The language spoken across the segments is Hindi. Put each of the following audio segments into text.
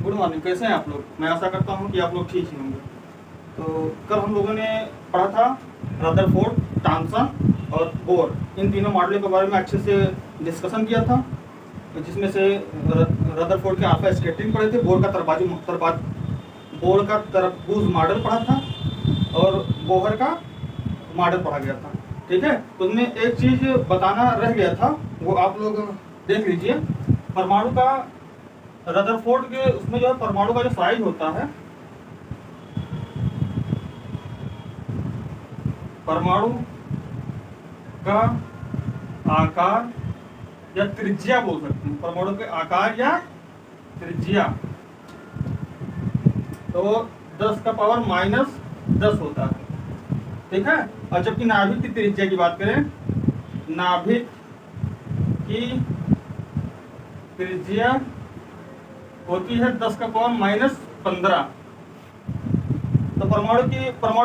गुड मॉर्निंग, कैसे हैं आप लोग? मैं आशा करता हूं कि आप लोग ठीक ही होंगे। तो कल हम लोगों ने पढ़ा था रदरफोर्ड, टॉमसन और बोर, इन तीनों मॉडलों के बारे में अच्छे से डिस्कशन किया था, जिसमें से रदरफोर्ड के अल्फा स्केटरिंग पढ़े थे, बोर का तरबूज मॉडल पढ़ा था और बोहर का मॉडल पढ़ा गया था। ठीक है, तो उसमें एक चीज़ बताना रह गया था, वो आप लोग देख लीजिए। परमाणु का रदरफोर्ड के उसमें जो है परमाणु का जो साइज होता है, परमाणु का आकार या त्रिज्या बोल सकते हैं, परमाणु के आकार या त्रिज्या, तो 10⁻⁻10 होता है। ठीक है, और जबकि नाभिक की त्रिज्या की बात करें, नाभिक की त्रिज्या होती है 10⁻⁻15। तो परमाणु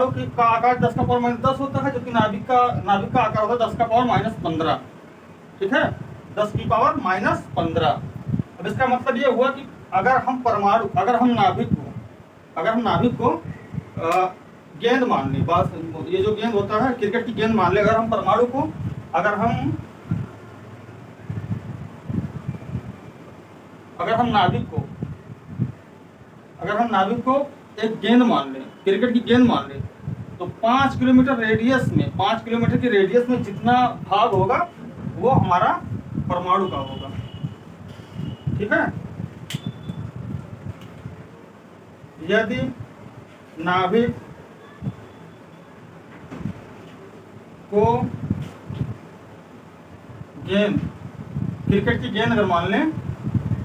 की का आकार 10⁻⁻10 होता है, जबकि नाभिक का आकार होता है 10⁻⁻15। ठीक है, 10⁻⁻15। अब इसका मतलब ये हुआ कि अगर हम नाभिक को गेंद मान लें, बस ये जो गेंद होता है क्रिकेट की गेंद मान लें, अगर हम परमाणु को अगर हम नाभिक को एक गेंद मान लें, क्रिकेट की गेंद मान लें, तो 5 किलोमीटर की रेडियस में जितना भाग होगा वो हमारा परमाणु का होगा। ठीक है, यदि नाभिक को क्रिकेट की गेंद अगर मान लें,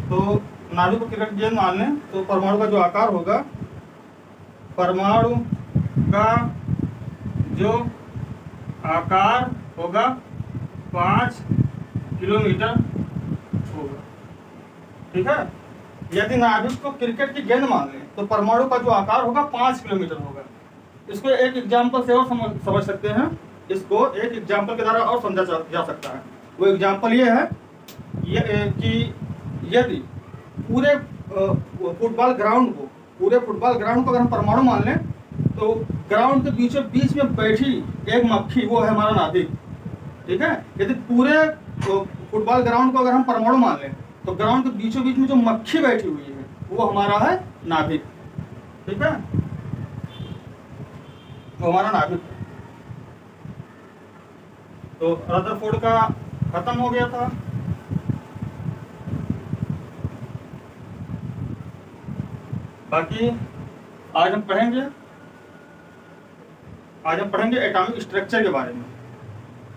तो नाभिक को क्रिकेट की गेंद मान लें, तो परमाणु का जो आकार होगा, परमाणु का जो आकार होगा 5 किलोमीटर होगा। ठीक है, यदि नाभिक को क्रिकेट की गेंद मान लें, तो परमाणु का जो आकार होगा 5 किलोमीटर होगा। इसको एक एग्जाम्पल से और समझ सकते हैं, इसको एक एग्जाम्पल के द्वारा और समझा जा सकता है। वो एग्जाम्पल ये है कि यदि पूरे फुटबॉल ग्राउंड को अगर हम परमाणु मान लें, तो ग्राउंड के बीचों बीच में बैठी एक मक्खी, वो है हमारा नाभिक। ठीक है, यदि पूरे फुटबॉल ग्राउंड को अगर हम परमाणु मान लें, तो ग्राउंड के बीचों बीच में जो मक्खी बैठी हुई है वो हमारा है नाभिक। ठीक है, वो हमारा नाभिक है। तो रदरफोर्ड का खत्म हो गया था। बाकी आज हम पढ़ेंगे एटॉमिक स्ट्रक्चर के बारे में,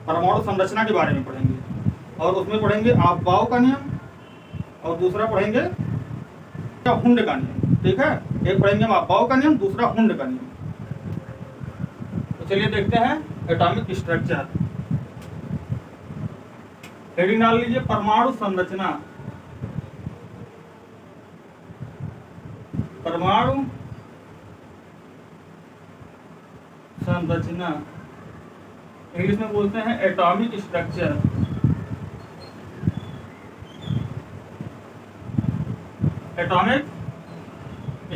परमाणु संरचना के बारे में पढ़ेंगे, और उसमें पढ़ेंगे अफबाउ का नियम, और दूसरा पढ़ेंगे हुंड का नियम। ठीक है, एक पढ़ेंगे हम अफबाउ का नियम, दूसरा हुंड का नियम। तो चलिए देखते हैं एटॉमिक स्ट्रक्चर। हेडिंग डाल लीजिए, परमाणु संरचना। परमाणु संरचना इंग्लिश में बोलते हैं एटॉमिक स्ट्रक्चर। Atomic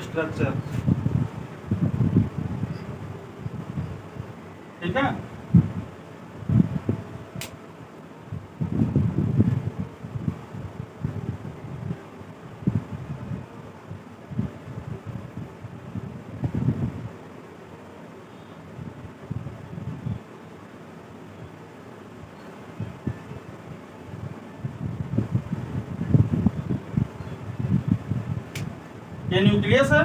structure. ठीक है, ये न्यूक्लियस है,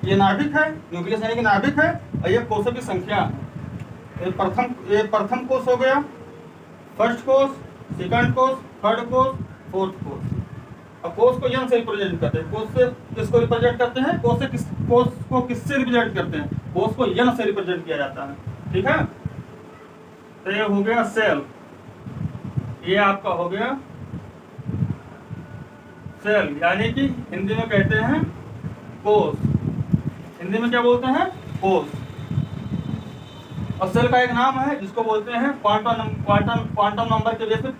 ये नाभिक है, न्यूक्लियस यानी कि नाभिक है, और ये कोषों की संख्या है। ये प्रथम कोष हो गया, फर्स्ट कोष, सेकंड कोष, थर्ड कोष, फोर्थ कोष। अब कोष को यन से रिप्रेजेंट करते हैं। कोष से किसको रिप्रेजेंट करते हैं? कोष को किससे रिप्रेजेंट करते हैं? कोष को यन से रिप्रेजेंट किया जाता है। ठीक है, तो ये हो गया सेल, ये आपका हो गया सेल, यानी कि हिंदी में कहते हैं कोष। हिंदी में क्या बोलते हैं? कोष। और सेल का एक नाम है जिसको बोलते हैं क्वांटम नंबर के बेस पे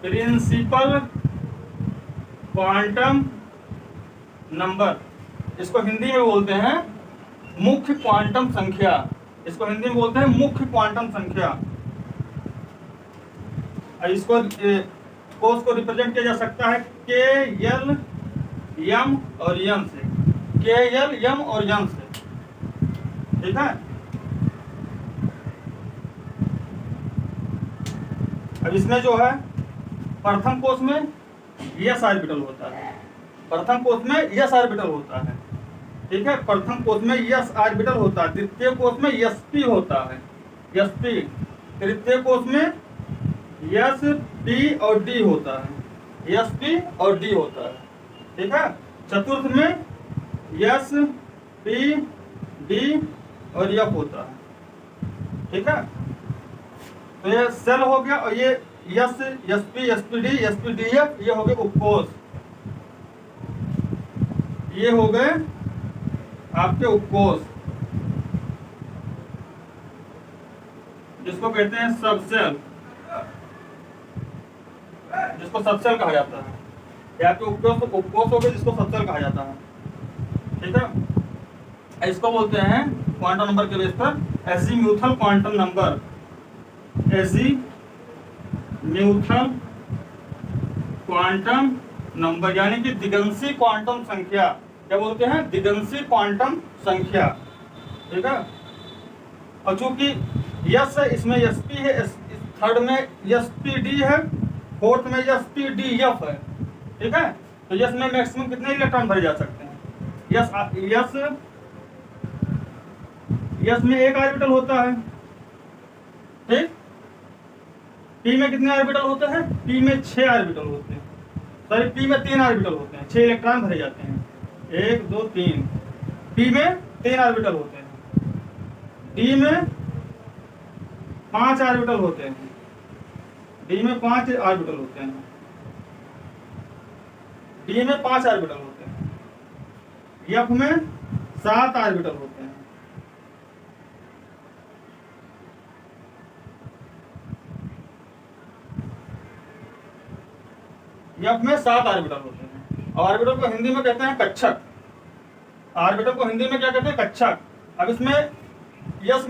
प्रिंसिपल क्वांटम नंबर, इसको हिंदी में बोलते हैं मुख्य क्वांटम संख्या, इसको हिंदी में बोलते हैं मुख्य क्वांटम संख्या। इसको को रिप्रेजेंट किया जा सकता है के एल एम और एन से, के एल एम और एन से, ठीक है। अब इसमें जो है प्रथम कोष में यस ऑर्बिटल होता है, प्रथम कोष में यस ऑर्बिटल होता है, ठीक है। प्रथम कोष में यस ऑर्बिटल होता है, द्वितीय कोष में sp होता है, sp, तृतीय कोष में यस p और d होता है, sp और d होता है, ठीक है। चतुर्थ में यस p d और f होता है, ठीक है। तो ये सेल हो गया, और ये yes sp sp d f ये हो गए उपकोष, ये हो गए आपके उपकोष, जिसको कहते हैं सबसेल, जिसको सबसेल कहा जाता है, या आपके उपकोष हो गए जिसको सबसेल कहा जाता है, ठीक है। इसको बोलते हैं क्वांटम नंबर के बेस पर azimuthal quantum number, azimuthal quantum number, यानी कि दिगंशी क्वांटम संख्या, क्या बोलते हैं, दिगंशी क्वांटम संख्या, ठीक है। और चूंकि यस है, इसमें sp है, थर्ड में sp_d है, फोर्थ में sp_d_f है, ठीक है। तो यस में मैक्सिमम कितने इलेक्ट्रॉन भरे जा सकते हैं, यस में एक ऑर्बिटल होता है, ठीक। p में कितने ऑर्बिटल होते हैं, p में 6 ऑर्बिटल होते हैं, सॉरी p में 3 ऑर्बिटल होते हैं, 6 इलेक्ट्रॉन भरे जाते हैं, 1 2 3, p में 3 ऑर्बिटल होते हैं, d में 5 ऑर्बिटल होते हैं, d में 5 ऑर्बिटल होते हैं, d में 5 ऑर्बिटल होते हैं, f में 7 ऑर्बिटल होते हैं, f में 7 ऑर्बिटल होते हैं। और ऑर्बिटल को हिंदी में कहते हैं कक्षक, ऑर्बिटल को हिंदी में क्या कहते हैं, कक्षक। अब इसमें यस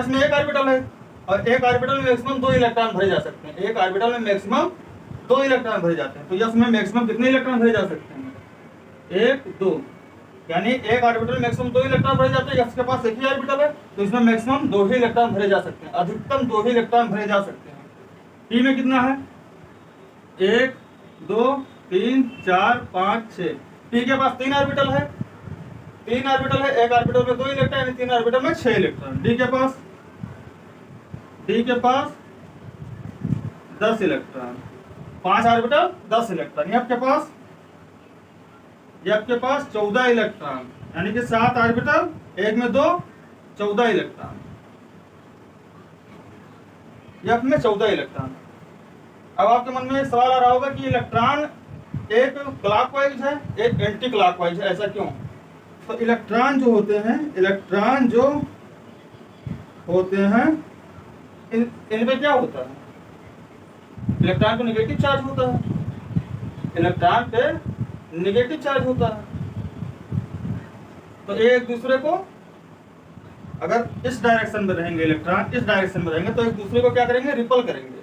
में एक ऑर्बिटल है, और एक ऑर्बिटल में मैक्सिमम 2 इलेक्ट्रॉन भरे जा सकते हैं, एक ऑर्बिटल में मैक्सिमम 2 इलेक्ट्रॉन भरे जाते हैं। तो यस में मैक्सिमम कितने इलेक्ट्रॉन भरे जा सकते हैं, 1 2, यानी एक ऑर्बिटल में मैक्सिमम 2 इलेक्ट्रॉन भरे जाते हैं। यस के पास एक ही ऑर्बिटल है, तो इसमें मैक्सिमम 2 ही इलेक्ट्रॉन भरे जा सकते हैं, अधिकतम 2 ही इलेक्ट्रॉन भरे जा सकते हैं। पी में कितना है, 1 2 3 4 5 6, पी के पास 3 ऑर्बिटल है, 3 ऑर्बिटल है, एक ऑर्बिटल में 2 इलेक्ट्रॉन, यानी 3 ऑर्बिटल में 6 इलेक्ट्रॉन। डी के पास 10 इलेक्ट्रॉन, 5 ऑर्बिटल 10 इलेक्ट्रॉन। एफ के पास 14 इलेक्ट्रॉन, यानी कि 7 ऑर्बिटल, एक में 2, 14 इलेक्ट्रॉन, एफ में 14 इलेक्ट्रॉन। अब आपके मन में सवाल आ रहा होगा कि इलेक्ट्रॉन एक क्लॉकवाइज है, एक एंटी क्लॉकवाइज है, ऐसा क्यों? तो इलेक्ट्रॉन जो होते हैं इनमें क्या होता है, इलेक्ट्रॉन पे नेगेटिव चार्ज होता है, इलेक्ट्रॉन पे नेगेटिव चार्ज होता है। तो एक दूसरे को, अगर इस डायरेक्शन में रहेंगे इलेक्ट्रॉन, इस डायरेक्शन में रहेंगे, तो एक दूसरे को क्या करेंगे, रिपल करेंगे,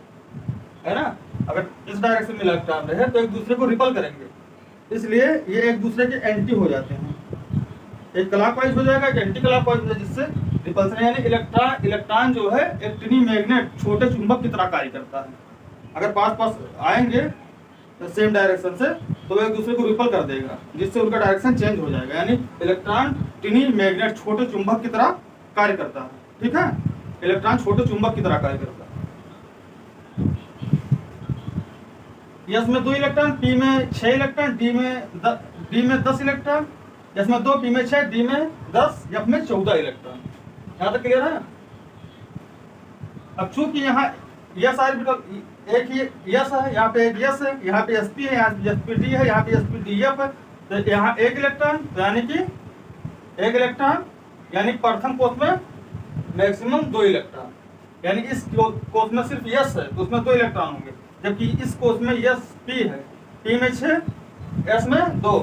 है ना। अगर इस डायरेक्शन में इलेक्ट्रॉन रहे तो एक दूसरे को रिपल करेंगे, इसलिए ये एक दूसरे के एंटी हो जाते हैं। एक क्लॉकवाइज हो जाएगा, एक एंटी क्लॉकवाइज हो जाएगा, जिससे रिपल्सन, यानी इलेक्ट्रॉन जो है एक टिनी मैग्नेट, छोटे चुंबक की तरह कार्य करता है। अगर पास आएंगे तो सेम डायरेक्शन से, तो एक दूसरे को रिपल कर देगा, जिससे उनका डायरेक्शन चेंज हो जाएगा। यानी इलेक्ट्रॉन टिनी मैग्नेट, छोटे चुंबक की तरह कार्य करता है, ठीक है। इलेक्ट्रॉन छोटे चुंबक की तरह कार्य करता है। यस में 2 इलेक्ट्रॉन, पी में 6 इलेक्ट्रॉन, डी में 10 इलेक्ट्रॉन, यस में 2, पी में 6, डी में 10, एफ में 14 इलेक्ट्रॉन। यहाँ तक क्लियर है? अब चूंकि यहाँ यस ऑर्बिटल एक ही यस है, यहाँ पे एक यस है, यहाँ पे sp है, यहाँ पे sp_d है, यहाँ पे sp_df है, तो यहाँ एक इलेक्ट्रॉन, तो यानी कि एक इलेक्ट्रॉन, यानी प्रथम कोष में मैक्सिमम 2 इलेक्ट्रॉन, यानी इस कोष में सिर्फ यस है तो उसमें 2 इलेक्ट्रॉन होंगे, जबकि इस कोष में यस p है, p में 6, s में 2,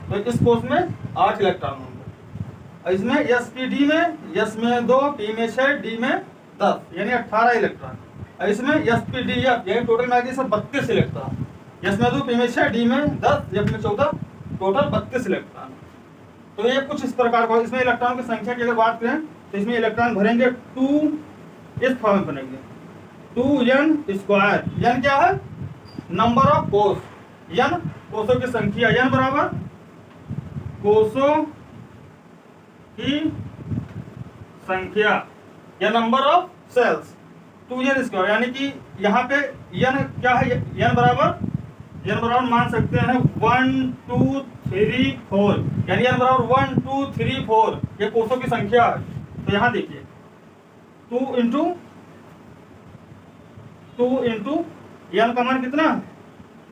तो इस कोष में 8 इलेक्ट्रॉन होंगे। इसमें sp_d में s में 2, p में 6, d में 10 यानी 18 इलेक्ट्रॉन। इसमें sp_d_f यानी टोटल मैग्नीज 32 इलेक्ट्रॉन, s में 2, p में 6, d में 10, f में 14, टोटल 32 इलेक्ट्रॉन। तो ये कुछ इस प्रकार का। इसमें इलेक्ट्रॉन की संख्या की अगर बात करें तो इसमें इलेक्ट्रॉन भरेंगे 2, इस फॉर्म में बनेंगे 2n²। n क्या है? नंबर ऑफ कोष, n कोषों की संख्या, n बराबर कोषों की संख्या या नंबर ऑफ सेल्स 2n², यानी कि यहाँ पे n क्या है? n बराबर मान सकते हैं 1 2 3 4, यानी n बराबर 1 2 3 4 ये कोषों की संख्या है। तो यहाँ देखिए 2 इंटू n का मान कितना?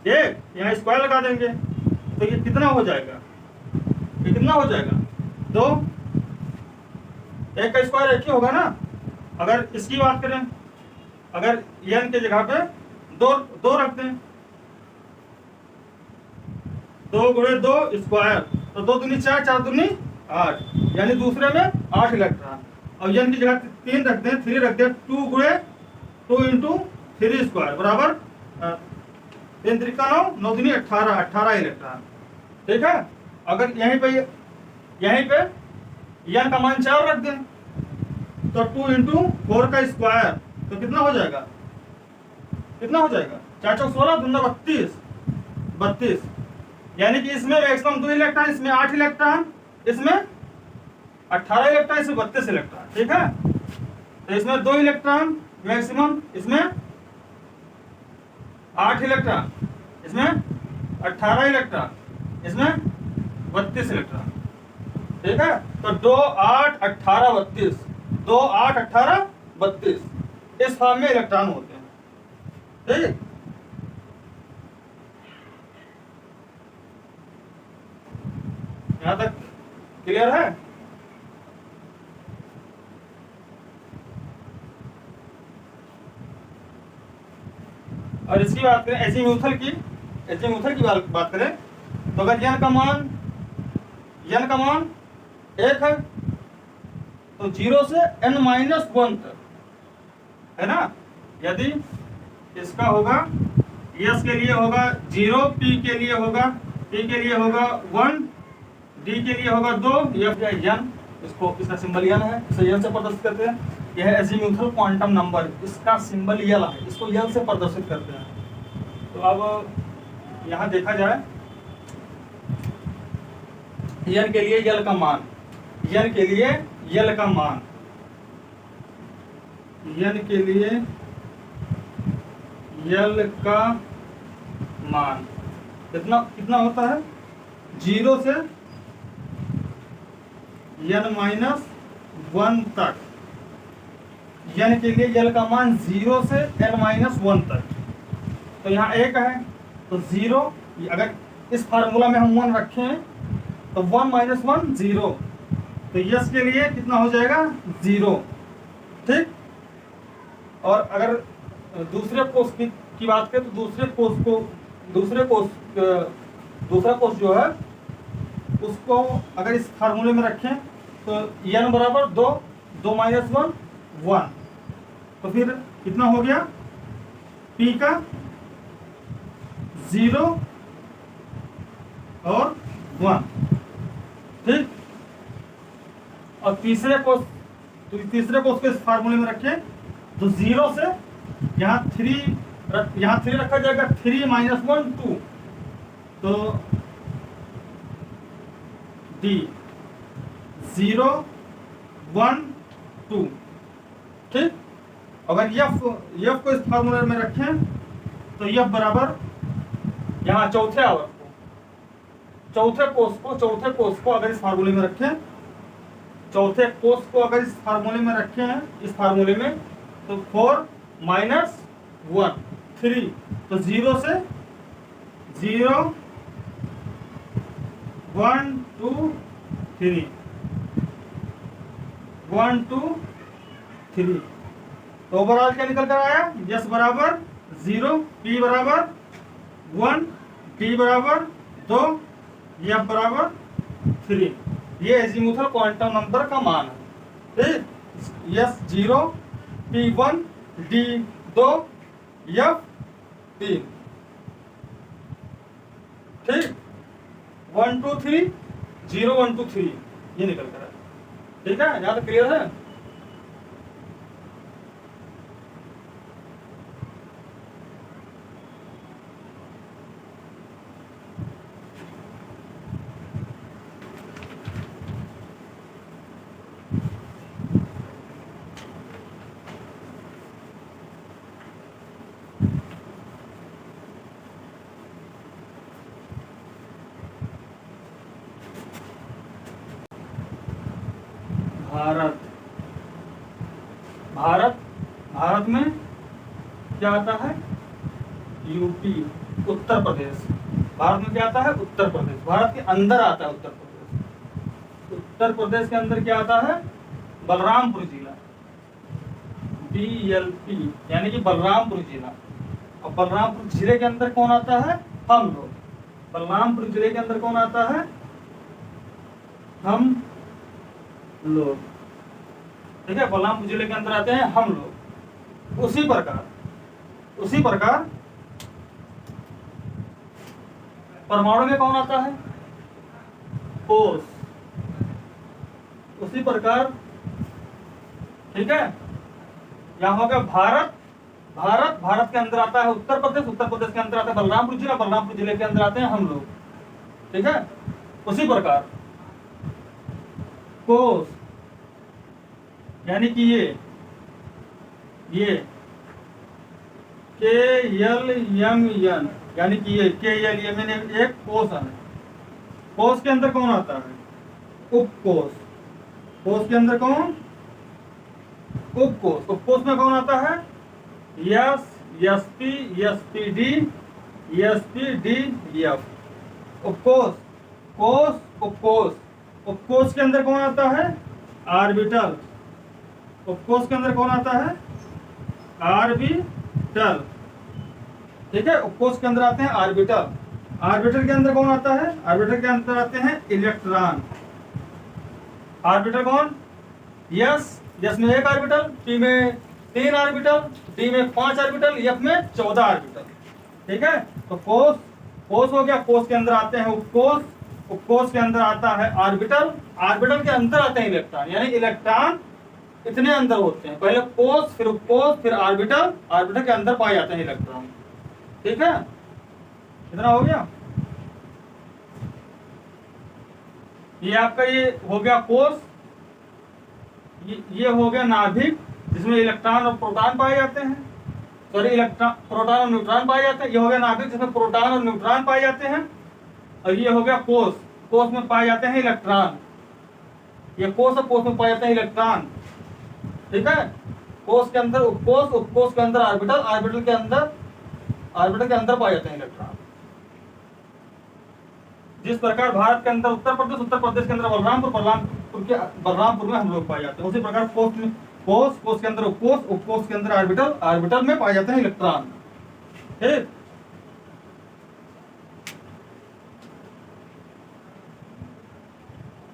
1, यहाँ स्क्वायर लगा देंगे तो ये कितना हो जाएगा? ये कितना हो जाएगा? 2। 1 का स्क्वायर 1 ही होगा ना। अगर इसकी बात करें, अगर n की जगह पे 2 रख दें, 2 गुणे 2 स्क्वायर, तो 2 दूनी 4, 4 दूनी 8, यानी दूसरे में 8 इलेक्ट्रॉन। और n की जगह 3 रख दें, 3 रख दें, 2 गुणे 2 इंटू 3 स्क्वायर बराबर 3 त्रिका 9, 9 दूनी 18 इलेक्ट्रॉन। ठीक है। अगर यहीं पे n का मान 4 रख दें तो 2 इंटू 4 का स्क्वायर, तो कितना हो जाएगा? 4 चौक 16, 2 32, यानी कि इसमें मैक्सिमम 2 इलेक्ट्रॉन, इसमें 8 इलेक्ट्रॉन, इसमें 18 इलेक्ट्रॉन, इसमें 32 इलेक्ट्रॉन। ठीक है। तो इसमें 2 इलेक्ट्रॉन मैक्सिमम, इसमें 8 इलेक्ट्रॉन, इसमें 18 इलेक्ट्रॉन, इसमें 32 इलेक्ट्रॉन। ठीक है। तो 2 8 18 32, 2 8 18 32 इस फॉर्म में इलेक्ट्रॉन होते हैं। ठीक। यहां तक क्लियर है? और इसकी बात करें एजीम्यूथल की बात करें तो अगर n का मान 1 है तो 0 से n-1 तक है ना। यदि इसका होगा s के लिए होगा 0, p के लिए होगा 1, d के लिए होगा 2, f या n, इसका सिंबल n है, इसे n से प्रदर्शित करते हैं। यह एजीम्यूथल क्वांटम नंबर, इसका सिंबल l है, इसको n से प्रदर्शित करते हैं। तो अब यहाँ देखा जाए n के लिए l का मान, n के लिए l का मान, n के लिए l का मान कितना होता है? 0 से n-1 तक। n के लिए l का मान 0 से n-1 तक। तो यहाँ 1 है तो 0, अगर इस फार्मूला में हम 1 रखें तो 1 - 1 0, तो यस के लिए कितना हो जाएगा? 0। ठीक। और अगर दूसरे कोष की बात करें तो दूसरा कोष जो है उसको अगर इस फार्मूले में रखें तो n बराबर 2, 2 - 1 1, तो फिर कितना हो गया? p का 0 और 1। ठीक। और तीसरे कोष को इस फार्मूले में रखें तो 0 से यहाँ 3 रखा जाएगा, 3 - 1 2, तो d 0 1 2। ठीक। अगर f को इस फार्मूले में रखें तो f बराबर यहाँ चौथे कोष को अगर इस फार्मूले में रखें, इस फार्मूले में तो 4 - 1 3, तो 0 से 0 1 2 3 1 2 3, तो ओवरऑल क्या निकल कर आया? s बराबर 0, p बराबर 1, d बराबर तो F बराबर 3, ये एजीमुथल क्वांटम नंबर का मान है। ठीक, S0 P1 D2 F3। ठीक, 1 2 3 0 1 2 3 ये निकल कर आया। ठीक है, यहाँ तो क्लियर है। भारत भारत भारत में क्या आता है? यूपी, उत्तर प्रदेश। भारत में क्या आता है? उत्तर प्रदेश। भारत के अंदर आता है उत्तर प्रदेश। उत्तर प्रदेश के अंदर क्या आता है? बलरामपुर जिला, BLP, यानी कि बलरामपुर जिला। और बलरामपुर जिले के अंदर कौन आता है? हम लोग। बलरामपुर जिले के अंदर कौन आता है? हम लोग। ठीक है, बलरामपुर जिले के अंदर आते हैं हम लोग। उसी प्रकार परमाणु में कौन आता है? कोष। उसी प्रकार, ठीक है, यहाँ हो गया भारत। भारत के अंदर आता है उत्तर प्रदेश के अंदर आता है बलरामपुर जिला, बलरामपुर जिले के अंदर आते हैं हम लोग। ठीक है, उसी प्रकार कोष, यानी कि ये KLMN, यानी कि ये KLMN एक कोष है। कोष के अंदर कौन आता है? उपकोष। कोष के अंदर कौन? उपकोष। उपकोष में कौन आता है? S, SP, SPD, SPDF। उपकोष, कोष, उपकोष। उपकोष के अंदर कौन आता है? ऑर्बिटल। उपकोष के अंदर कौन आता है? ऑर्बिटल। ठीक है, उपकोष के अंदर आते हैं ऑर्बिटल। ऑर्बिटल के अंदर कौन आता है? ऑर्बिटल के अंदर आते हैं इलेक्ट्रॉन। ऑर्बिटल कौन? S में 1 ऑर्बिटल, P में 3 ऑर्बिटल, D में 5 ऑर्बिटल, F में 14 ऑर्बिटल। ठीक है, तो कोष हो गया। कोष के अंदर आते हैं उपकोष। उपकोष के अंदर आता है ऑर्बिटल। ऑर्बिटल के अंदर आते हैं इलेक्ट्रॉन, यानी इलेक्ट्रॉन इतने अंदर होते हैं, पहले कोष, फिर उपकोष, फिर ऑर्बिटल। ऑर्बिटल के अंदर पाए जाते हैं इलेक्ट्रॉन। ठीक है, कितना हो गया? ये आपका ये हो गया कोष। ये हो गया नाभिक, जिसमें इलेक्ट्रॉन और प्रोटॉन पाए जाते हैं। सॉरी, प्रोटॉन और न्यूट्रॉन पाए जाते हैं। ये हो गया नाभिक, जिसमें प्रोटॉन और न्यूट्रॉन पाए जाते हैं। और ये हो गया कोष। कोष में पाए जाते हैं इलेक्ट्रॉन। ये कोष और कोष में पाए जाते हैं इलेक्ट्रॉन। ठीक है, कोष के अंदर उपकोष, उपकोष के अंदर ऑर्बिटल, ऑर्बिटल के अंदर पाए जाते हैं इलेक्ट्रॉन। जिस प्रकार भारत के अंदर उत्तर प्रदेश के अंदर बलरामपुर में हम लोग पाए जाते हैं, उसी प्रकार कोष के अंदर उपकोष, उपकोष के अंदर ऑर्बिटल, ऑर्बिटल में पाए जाते हैं इलेक्ट्रॉन। ठीक,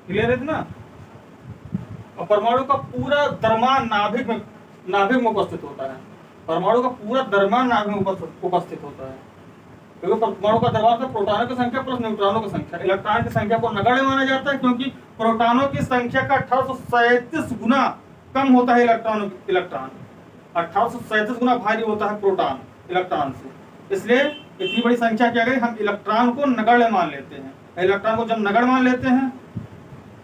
क्लियर है ना? और परमाणु का पूरा द्रव्यमान नाभिक में उपस्थित होता है। परमाणु का पूरा द्रव्यमान नाभिक में उपस्थित होता है, क्योंकि परमाणु का द्रव्यमान से प्रोटॉनों की संख्या प्लस न्यूट्रॉनों की संख्या, इलेक्ट्रॉन की संख्या को नगण्य माना जाता है, क्योंकि प्रोटॉनों की संख्या का 1837 गुना कम होता है इलेक्ट्रॉन 1837 गुना भारी होता है प्रोटॉन इलेक्ट्रॉन से। इसलिए इतनी बड़ी संख्या क्या गई, हम इलेक्ट्रॉन को नगण्य मान लेते हैं। इलेक्ट्रॉन को जब नगण्य मान लेते हैं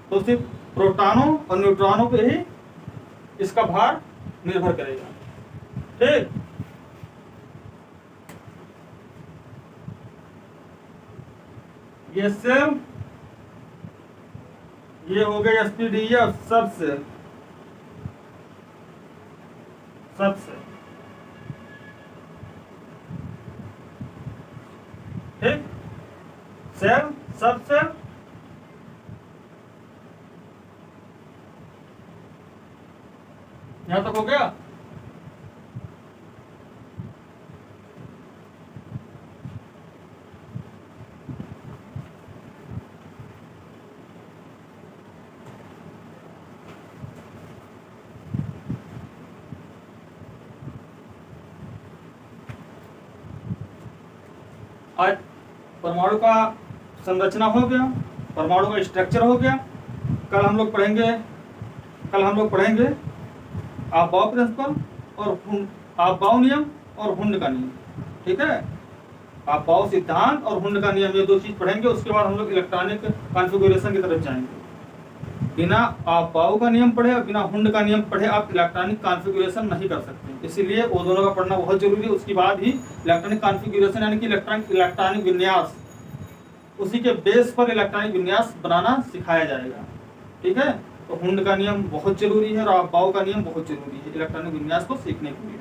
तो सिर्फ प्रोटॉनों और न्यूट्रॉनों पे ही इसका भार निर्भर करेगा। ठीक, ये सेल, ये हो गया SPDF सबसे ठीक, सेल सबसे यहां तक हो गया। आज परमाणु का संरचना हो गया, परमाणु का स्ट्रक्चर हो गया। कल हम लोग पढ़ेंगे आपबाउ प्रिंसिपल और आपबाउ नियम और हुंड का नियम। ठीक है, आपबाउ सिद्धांत और हुंड का नियम, ये दो चीज पढ़ेंगे। उसके बाद हम लोग इलेक्ट्रॉनिक कॉन्फ़िगरेशन की तरफ जाएंगे। बिना आपबाउ का नियम पढ़े और बिना हुंड का नियम पढ़े आप इलेक्ट्रॉनिक कॉन्फ़िगरेशन नहीं कर सकते, इसीलिए वो दोनों का पढ़ना बहुत जरूरी है। उसके बाद ही इलेक्ट्रॉनिक कॉन्फ़िगरेशन यानी कि इलेक्ट्रॉनिक विन्यास, उसी के बेस पर इलेक्ट्रॉनिक विन्यास बनाना सिखाया जाएगा। ठीक है, तो हुंड का नियम बहुत जरूरी है और आपबाउ का नियम बहुत जरूरी है इलेक्ट्रॉनिक विन्यास को सीखने के लिए।